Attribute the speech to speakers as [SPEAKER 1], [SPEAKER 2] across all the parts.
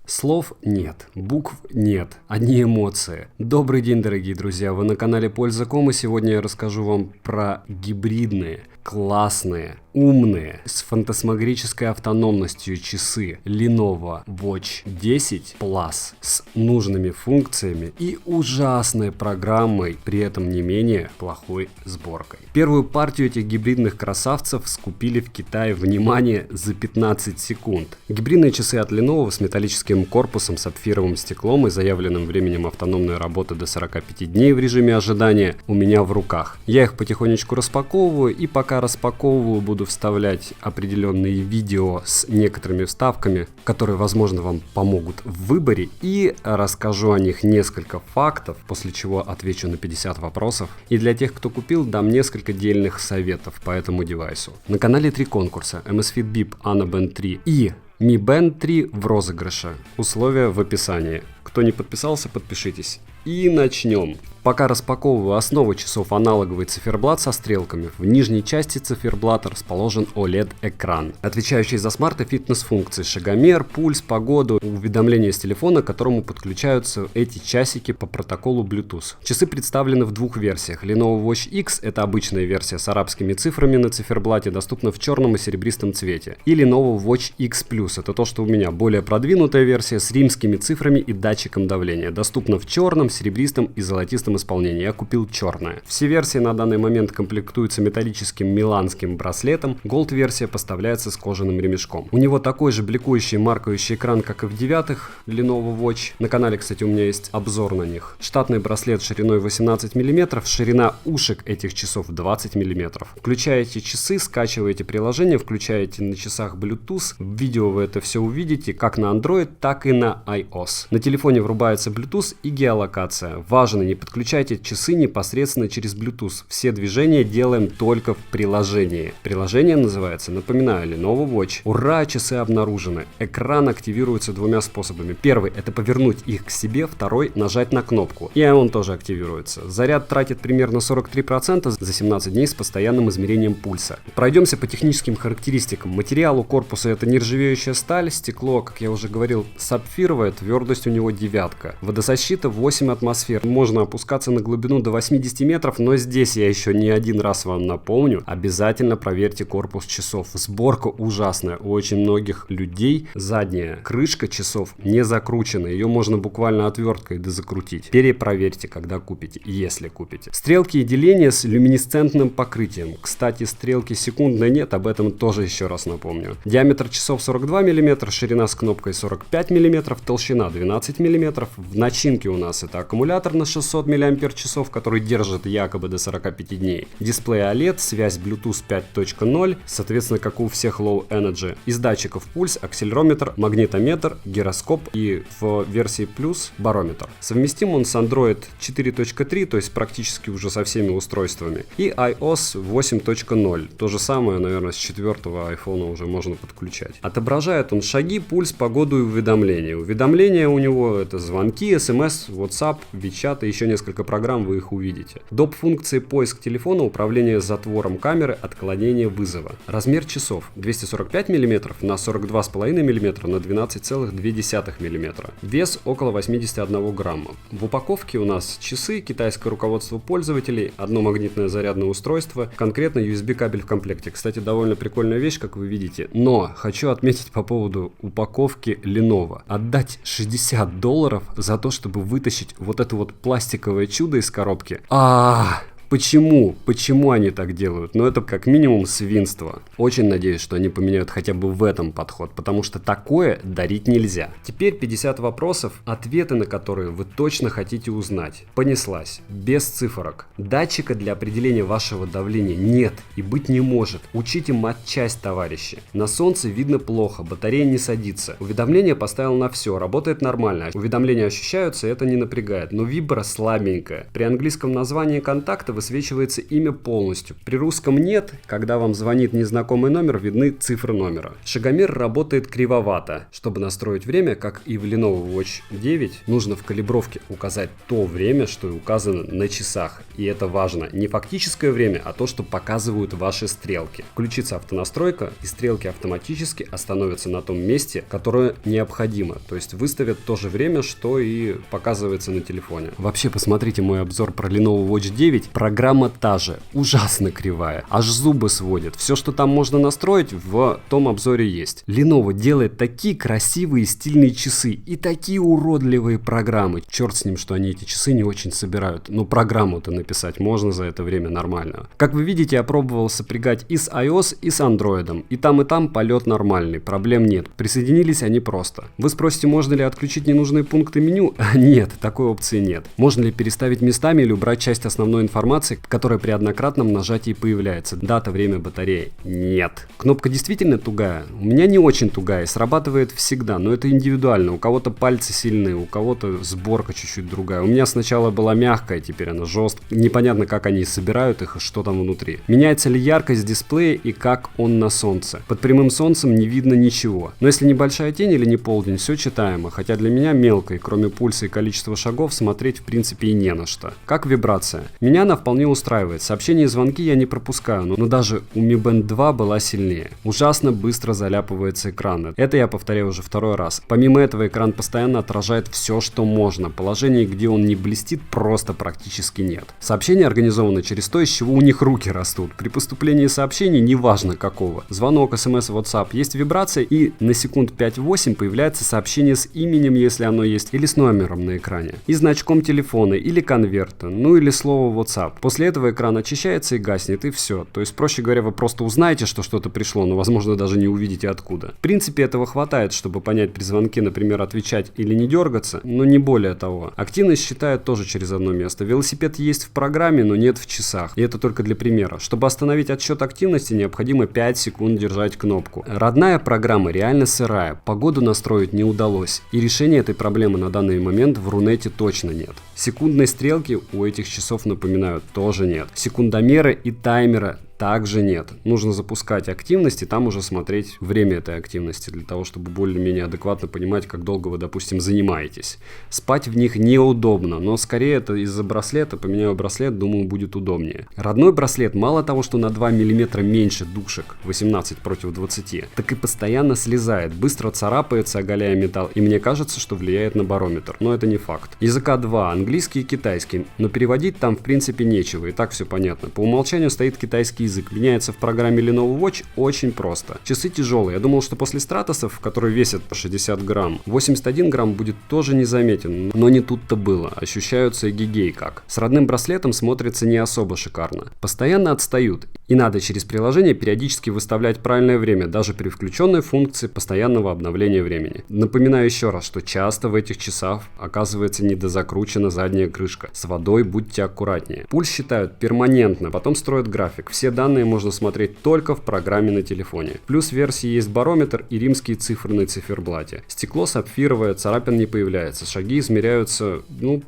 [SPEAKER 1] Слов нет, букв нет, одни эмоции. Добрый день, дорогие друзья, вы на канале Польза.ком, и сегодня я расскажу вам про гибридные, классные, умные, с фантасмагорической автономностью часы Lenovo Watch 10 Plus с нужными функциями и ужасной программой, при этом не менее плохой сборкой. Первую партию этих гибридных красавцев скупили в Китае, внимание, за 15 секунд. Гибридные часы от Lenovo с металлическим корпусом, сапфировым стеклом и заявленным временем автономной работы до 45 дней в режиме ожидания у меня в руках. Я их потихонечку распаковываю, и пока распаковываю, буду вставлять определенные видео с некоторыми вставками, которые, возможно, вам помогут в выборе, и расскажу о них несколько фактов, после чего отвечу на 50 вопросов. И для тех, кто купил, дам несколько дельных советов по этому девайсу. На канале 3 конкурса: Amazfit Bip, Ana Band 3 и Mi Band 3 в розыгрыше. Условия в описании. Кто не подписался, подпишитесь. И начнем. Пока распаковываю основу часов, аналоговый циферблат со стрелками. В нижней части циферблата расположен OLED-экран, отвечающий за смарт и фитнес-функции: шагомер, пульс, погоду, уведомления с телефона, к которому подключаются эти часики по протоколу Bluetooth. Часы представлены в двух версиях. Lenovo Watch X — это обычная версия с арабскими цифрами на циферблате, доступна в черном и серебристом цвете. И Lenovo Watch X Plus — это то, что у меня, более продвинутая версия с римскими цифрами и датчиком давления, доступна в черном, серебристом и золотистом исполнении. Я купил черное. Все версии на данный момент комплектуются металлическим миланским браслетом. Gold версия поставляется с кожаным ремешком. У него такой же бликующий маркающий экран, как и в девятых Lenovo Watch. На канале, кстати, у меня есть обзор на них. Штатный браслет шириной 18 мм, ширина ушек этих часов 20 мм. Включаете часы, скачиваете приложение, включаете на часах Bluetooth. В видео вы это все увидите как на Android, так и на iOS. На телефоне врубается Bluetooth и геолокация. Важно, не подключайте часы непосредственно через Bluetooth. Все движения делаем только в приложении. Приложение называется, напоминаю, Lenovo Watch. Ура, часы обнаружены. Экран активируется двумя способами. Первый — это повернуть их к себе, второй — нажать на кнопку, и он тоже активируется. Заряд тратит примерно 43% за 17 дней с постоянным измерением пульса. Пройдемся по техническим характеристикам. Материал у корпуса — это нержавеющая сталь, стекло, как я уже говорил, сапфировое, твердость у него 9. Водозащита 8 атмосфер. Можно опускаться на глубину до 80 метров, но здесь я еще не один раз вам напомню: обязательно проверьте корпус часов. Сборка ужасная. У очень многих людей задняя крышка часов не закручена. Ее можно буквально отверткой дозакрутить. Перепроверьте, когда купите, если купите. Стрелки и деления с люминесцентным покрытием. Кстати, стрелки секундной нет, об этом тоже еще раз напомню. Диаметр часов 42 мм, ширина с кнопкой 45 мм, толщина 12 мм. В начинке у нас это аккумулятор на 600 мАч, который держит якобы до 45 дней. Дисплей OLED, связь Bluetooth 5.0, соответственно, как у всех Low Energy. Из датчиков пульс, акселерометр, магнитометр, гироскоп и в версии Plus барометр. Совместим он с Android 4.3, то есть практически уже со всеми устройствами, и iOS 8.0. То же самое, наверное, с 4-го iPhone уже можно подключать. Отображает он шаги, пульс, погоду и уведомления. Уведомления у него — это звонки, SMS, WhatsApp, WeChat и еще несколько программ, вы их увидите. Доп. Функции: поиск телефона, управление затвором камеры, отклонение вызова. Размер часов: 245 мм на 42,5 мм на 12,2 мм. Вес около 81 грамма. В упаковке у нас часы, китайское руководство пользователей, одно магнитное зарядное устройство, конкретно USB кабель в комплекте. Кстати, довольно прикольная вещь, как вы видите. Но хочу отметить по поводу упаковки Lenovo. Отдать $60 за то, чтобы вытащить вот это вот пластиковое чудо из коробки. Почему? Почему они так делают? Ну, это как минимум свинство. Очень надеюсь, что они поменяют хотя бы в этом подход, потому что такое дарить нельзя. Теперь 50 вопросов, ответы на которые вы точно хотите узнать. Понеслась. Без цифрок. Датчика для определения вашего давления нет и быть не может. Учите матчасть, товарищи. На солнце видно плохо, батарея не садится. Уведомления поставил на все, работает нормально. Уведомления ощущаются, это не напрягает, но вибра слабенькая. При английском названии контакта вы высвечивается имя полностью. При русском нет, когда вам звонит незнакомый номер, видны цифры номера. Шагомер работает кривовато. Чтобы настроить время, как и в Lenovo Watch 9, нужно в калибровке указать то время, что и указано на часах. И это важно. Не фактическое время, а то, что показывают ваши стрелки. Включится автонастройка, и стрелки автоматически остановятся на том месте, которое необходимо. То есть выставят то же время, что и показывается на телефоне. Вообще, посмотрите мой обзор про Lenovo Watch 9. Программа та же. Ужасно кривая. Аж зубы сводит. Все, что там можно настроить, в том обзоре есть. Lenovo делает такие красивые стильные часы и такие уродливые программы. Черт с ним, что они эти часы не очень собирают. Но программу-то написать можно за это время нормально. Как вы видите, я пробовал сопрягать и с iOS, и с Android. И там полет нормальный, проблем нет. Присоединились они просто. Вы спросите, можно ли отключить ненужные пункты меню? Нет, такой опции нет. Можно ли переставить местами или убрать часть основной информации, которая при однократном нажатии появляется? Дата, время, батареи? Нет. Кнопка действительно тугая? У меня не очень тугая, срабатывает всегда, но это индивидуально. У кого-то пальцы сильные, у кого-то сборка чуть-чуть другая. У меня сначала была мягкая, теперь она жесткая. Непонятно, как они собирают их и что там внутри. Меняется ли яркость дисплея и как он на солнце? Под прямым солнцем не видно ничего. Но если небольшая тень или не полдень, все читаемо. Хотя для меня мелко, и кроме пульса и количества шагов смотреть в принципе и не на что. Как вибрация? Меня она вполне устраивает. Сообщения и звонки я не пропускаю, но даже у Mi Band 2 была сильнее. Ужасно быстро заляпывается экран. Это я повторяю уже второй раз. Помимо этого, экран постоянно отражает все, что можно. Положений, где он не блестит, просто практически нет. Сообщения организованы через то, из чего у них руки растут. При поступлении сообщений, неважно какого. Звонок, смс, WhatsApp, есть вибрация, и на секунд 5-8 появляется сообщение с именем, если оно есть, или с номером на экране. И значком телефона, или конверта, ну или слово WhatsApp. После этого экран очищается и гаснет, и все. То есть, проще говоря, вы просто узнаете, что что-то пришло, но возможно даже не увидите откуда. В принципе, этого хватает, чтобы понять при звонке, например, отвечать или не дергаться, но не более того. Активность считают тоже через одно место. Велосипед есть в программе, но нет в часах. И это только для примера. Чтобы остановить отсчет активности, необходимо 5 секунд держать кнопку. Родная программа реально сырая, погоду настроить не удалось. И решения этой проблемы на данный момент в Рунете точно нет. Секундной стрелки у этих часов, напоминаю, тоже нет. Секундомера и таймера также нет. Нужно запускать активность и там уже смотреть время этой активности, для того, чтобы более-менее адекватно понимать, как долго вы, допустим, занимаетесь. Спать в них неудобно, но скорее это из-за браслета. Поменяю браслет, думаю, будет удобнее. Родной браслет мало того, что на 2 мм меньше душек, 18 против 20, так и постоянно слезает, быстро царапается, оголяя металл, и мне кажется, что влияет на барометр, но это не факт. Языка 2, английский и китайский, но переводить там в принципе нечего, и так все понятно. По умолчанию стоит китайский язык, меняется в программе Lenovo Watch очень просто. Часы тяжелые, я думал, что после стратосов, которые весят 60 грамм, 81 грамм будет тоже незаметен, но не тут-то было, ощущаются эгегей как. С родным браслетом смотрится не особо шикарно. Постоянно отстают, и надо через приложение периодически выставлять правильное время, даже при включенной функции постоянного обновления времени. Напоминаю еще раз, что часто в этих часах оказывается недозакручена задняя крышка. С водой будьте аккуратнее. Пульс считают перманентно, потом строят график. Все данные можно смотреть только в программе на телефоне. Плюс в версии есть барометр и римские цифры на циферблате. Стекло сапфировое, царапин не появляется. Шаги измеряются,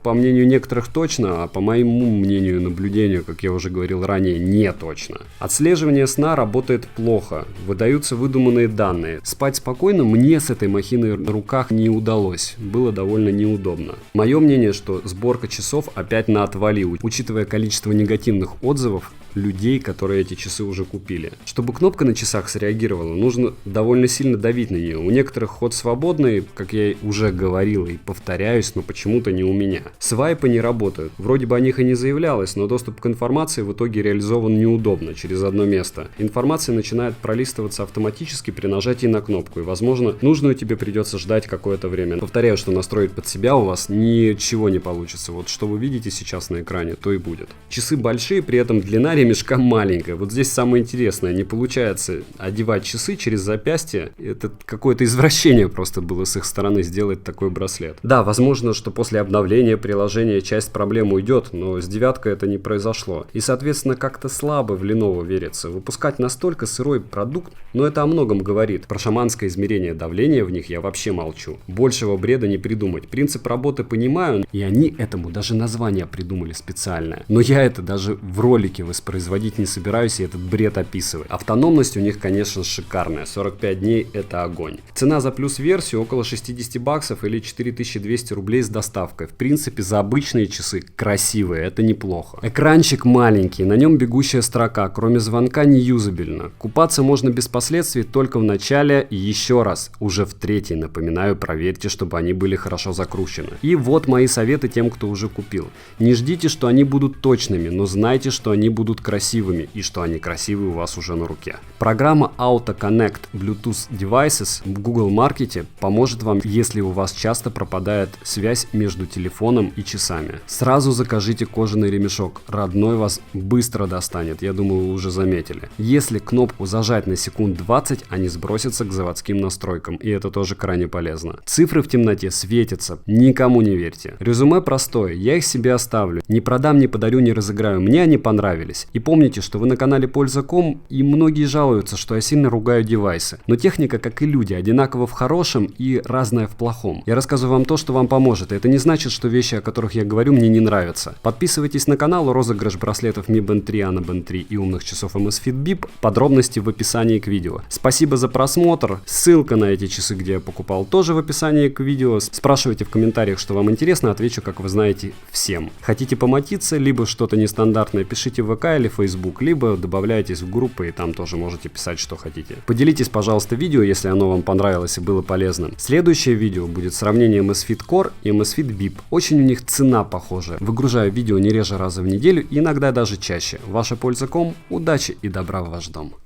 [SPEAKER 1] по мнению некоторых точно, а по моему мнению, наблюдению, как я уже говорил ранее, не точно. Отслеживание сна работает плохо. Выдаются выдуманные данные. Спать спокойно мне с этой махиной на руках не удалось. Было довольно неудобно. Мое мнение, что сборка часов опять на отвали, учитывая количество негативных отзывов людей, которые эти часы уже купили. Чтобы кнопка на часах среагировала, нужно довольно сильно давить на нее. У некоторых ход свободный, как я уже говорил и повторяюсь, но почему-то не у меня. Свайпы не работают. Вроде бы о них и не заявлялось, но доступ к информации в итоге реализован неудобно, через одно место. Информация начинает пролистываться автоматически при нажатии на кнопку, и, возможно, нужную тебе придется ждать какое-то время. Повторяю, что настроить под себя у вас ничего не получится. Вот что вы видите сейчас на экране, то и будет. Часы большие, при этом длина ремня ремешка маленькая. Вот здесь самое интересное. Не получается одевать часы через запястье. Это какое-то извращение просто было с их стороны сделать такой браслет. Да, возможно, что после обновления приложения часть проблем уйдет, но с девяткой это не произошло. И, соответственно, как-то слабо в Lenovo верится. Выпускать настолько сырой продукт, но это о многом говорит. Про шаманское измерение давления в них я вообще молчу. Большего бреда не придумать. Принцип работы понимаю, и они этому даже название придумали специальное. Но я это даже в ролике воспроизводить не собираюсь и этот бред описывать. Автономность у них, конечно, шикарная. 45 дней это огонь. Цена за плюс-версию около 60 баксов или 4200 рублей с доставкой. В принципе, за обычные часы красивые, это неплохо. Экранчик маленький, на нем бегущая строка, кроме звонка не юзабельно. Купаться можно без последствий только в начале и еще раз, уже в третий, напоминаю, проверьте, чтобы они были хорошо закручены. И вот мои советы тем, кто уже купил. Не ждите, что они будут точными, но знайте, что они будут красивыми и что они красивые у вас уже на руке. Программа Auto Connect Bluetooth Devices в Google Market поможет вам, если у вас часто пропадает связь между телефоном и часами. Сразу закажите кожаный ремешок, родной вас быстро достанет, я думаю, вы уже заметили. Если кнопку зажать на секунд 20, они сбросятся к заводским настройкам, и это тоже крайне полезно. Цифры в темноте светятся, никому не верьте. Резюме простое, я их себе оставлю. Не продам, не подарю, не разыграю, мне они понравились. И помните, что вы на канале Польза.ком, и многие жалуются, что я сильно ругаю девайсы. Но техника, как и люди, одинакова в хорошем и разная в плохом. Я рассказываю вам то, что вам поможет, и это не значит, что вещи, о которых я говорю, мне не нравятся. Подписывайтесь на канал, розыгрыш браслетов Mi Band 3, Ana Band 3 и умных часов Amazfit Bip. Подробности в описании к видео. Спасибо за просмотр. Ссылка на эти часы, где я покупал, тоже в описании к видео. Спрашивайте в комментариях, что вам интересно, отвечу, как вы знаете, всем. Хотите помотиться, либо что-то нестандартное, пишите в ВК или Facebook, либо добавляйтесь в группы и там тоже можете писать, что хотите. Поделитесь, пожалуйста, видео, если оно вам понравилось и было полезным. Следующее видео будет сравнение Amazfit Core и Amazfit Bip. Очень у них цена похожа. Выгружаю видео не реже раза в неделю, иногда даже чаще. Ваша Польза.ком. Удачи и добра в ваш дом.